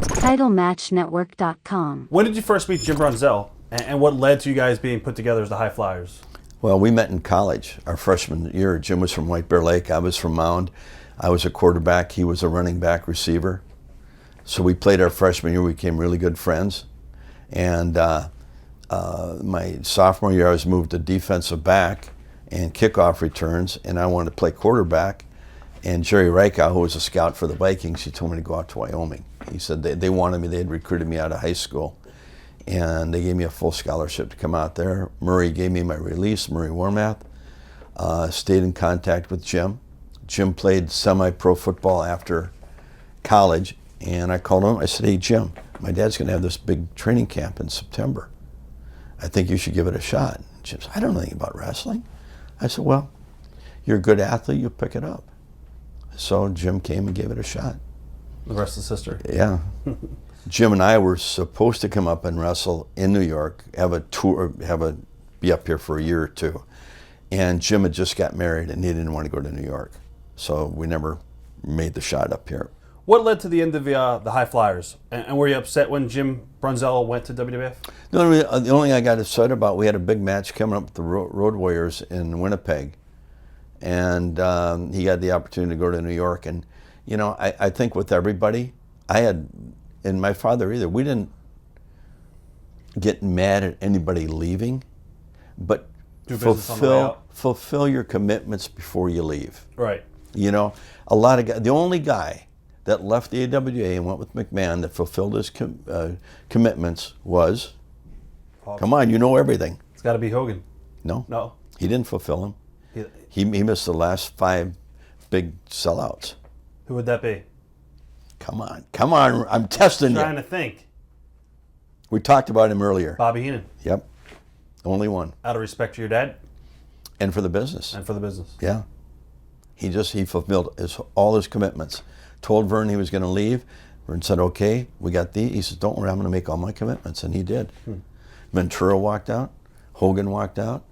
TitleMatchNetwork.com. When did you first meet Jim Brunzell, and what led to you guys being put together as the High Flyers? Well, we met in college, our freshman year. Jim was from White Bear Lake. I was from Mound. I was a quarterback. He was a running back receiver. So we played our freshman year. We became really good friends. And my sophomore year, I was moved to defensive back and kickoff returns, and I wanted to play quarterback. And Jerry Reichow, who was a scout for the Vikings, he told me to go out to Wyoming. He said they wanted me. They had recruited me out of high school. And they gave me a full scholarship to come out there. Murray gave me my release, Murray Warmath. Stayed in contact with Jim. Jim played semi-pro football after college, and I called him. I said, hey, Jim, my dad's going to have this big training camp in September. I think you should give it a shot. Jim said, I don't know anything about wrestling. I said, well, you're a good athlete, you'll pick it up. So Jim came and gave it a shot. The rest is history. Yeah. Jim and I were supposed to come up and wrestle in New York, have a tour, be up here for a year or two. And Jim had just got married and he didn't want to go to New York. So we never made the shot up here. What led to the end of the High Flyers? And were you upset when Jim Brunzell went to WWF? The only thing I got upset about, we had a big match coming up with the Road Warriors in Winnipeg. And he had the opportunity to go to New York. And, you know, I think with everybody, and my father either, we didn't get mad at anybody leaving, but fulfill your commitments before you leave. Right. You know, a lot of guys, the only guy that left the AWA and went with McMahon that fulfilled his commitments was, Hulk. Come on, you know everything. It's got to be Hogan. No. He didn't fulfill them. He missed the last 5 big sellouts. Who would that be? Come on, I'm testing you. Trying to think. We talked about him earlier. Bobby Heenan. Yep, only one. Out of respect to your dad? And for the business. Yeah. He fulfilled all his commitments. Told Verne he was going to leave. Verne said, okay, we got these. He said, don't worry, I'm going to make all my commitments. And he did. Ventura walked out. Hogan walked out.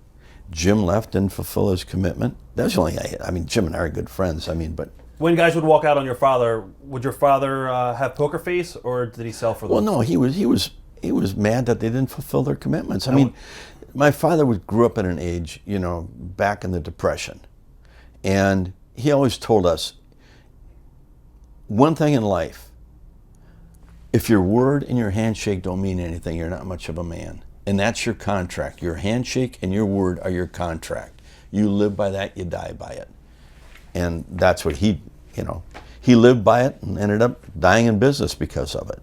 Jim left, didn't fulfill his commitment. That's the only guy. I mean, Jim and I are good friends. But when guys would walk out on your father, would your father have poker face, or did he sell for them? Well, no, he was mad that they didn't fulfill their commitments. I mean, my father grew up in an age, you know, back in the Depression, and he always told us one thing in life: if your word and your handshake don't mean anything, you're not much of a man. And that's your contract. Your handshake and your word are your contract. You live by that, you die by it. And that's what he lived by it and ended up dying in business because of it.